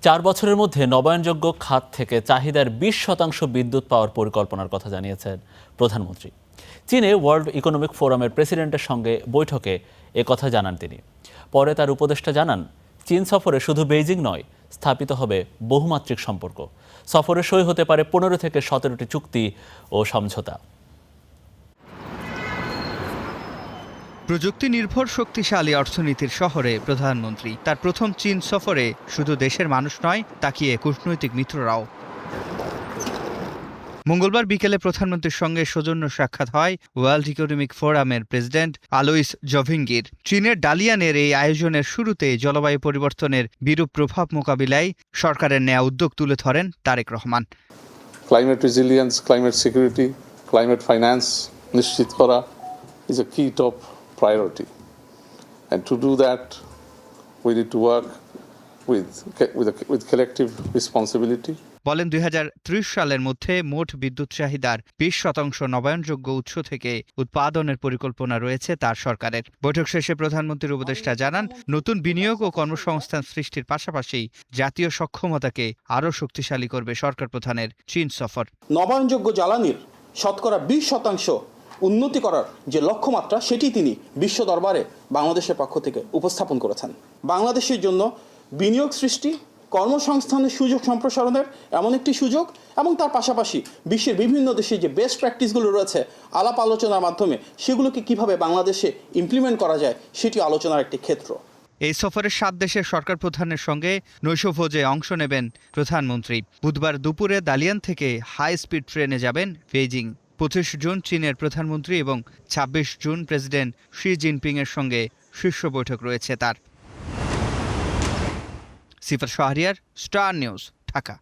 4 বছরের মধ্যে নবায়নযোগ্য খাত থেকে চাহিদার 20% বিদ্যুৎ পাওয়ার পরিকল্পনার কথা জানিয়েছেন প্রধানমন্ত্রী। চীনে ওয়ার্ল্ড ইকোনমিক ফোরামের প্রেসিডেন্টের সঙ্গে বৈঠকে একথা জানান তিনি। পরে তার উপদেষ্টা জানান, চীন সফরে শুধু বেইজিং নয়, স্থাপিত হবে বহুমাত্রিক সম্পর্ক। সফরে সই হতে পারে 15 থেকে 17টি চুক্তি ও সমঝোতা। প্রযুক্তি নির্ভর শক্তিশালী অর্থনীতির শহরে প্রধানমন্ত্রী তার প্রথম চীন সফরে শুধু দেশের মানুষ নয়, তাকিয়ে কূটনৈতিক মিত্ররাও। মঙ্গলবার বিকেলে প্রধানমন্ত্রীর সঙ্গে সৌজন্য সাক্ষাৎ হয় ওয়ার্ল্ড ইকোনমিক ফোরামের প্রেসিডেন্ট আলোইস জভিঙ্গির। চীনের ডালিয়ানের এই আয়োজনের শুরুতে জলবায়ু পরিবর্তনের বিরূপ প্রভাব মোকাবিলায় সরকারের নেয়া উদ্যোগ তুলে ধরেন Tarique Rahman. Climate resilience, climate security, climate finance নিশ্চিত করা is a key top priority. And to do that, we need to work with collective responsibility. বলেন 2030 সালের মধ্যে মোট বিদ্যুৎ চাহিদার 20% নবায়নযোগ্য উৎস থেকে উৎপাদনের পরিকল্পনা রয়েছে তার সরকারের। বৈঠক শেষে প্রধানমন্ত্রীর উপদেষ্টা জানান, নতুন বিনিয়োগ ও কর্মসংস্থান সৃষ্টির পাশাপাশি জাতীয় সক্ষমতাকে আরও শক্তিশালী করবে সরকার প্রধানের চীন সফর। নবায়নযোগ্য জ্বালানির শতকরা 20% উন্নতি করার যে লক্ষ্যমাত্রা, সেটি তিনি বিশ্ব দরবারে বাংলাদেশের পক্ষ থেকে উপস্থাপন করেছেন। বাংলাদেশের জন্য বিনিয়োগ সৃষ্টি, কর্মসংস্থানের সুযোগ সম্প্রসারণের এমন একটি সুযোগ, এবং তার পাশাপাশি বিশ্বের বিভিন্ন দেশে যে বেস্ট প্র্যাকটিসগুলো রয়েছে আলাপ আলোচনার মাধ্যমে সেগুলোকে কিভাবে বাংলাদেশে ইমপ্লিমেন্ট করা যায় সেটি আলোচনার একটি ক্ষেত্র। এই সফরে 7 দেশের সরকার প্রধানের সঙ্গে নৈশভোজে অংশ নেবেন প্রধানমন্ত্রী। বুধবার দুপুরে দালিয়ান থেকে হাই স্পিড ট্রেনে যাবেন বেইজিং। 25 জুন চীনের প্রধানমন্ত্রী এবং 26 জুন প্রেসিডেন্ট শি জিনপিংয়ের সঙ্গে শীর্ষ বৈঠক রয়েছে তার। সিফাত শাহরিয়ার, স্টার নিউজ, ঢাকা।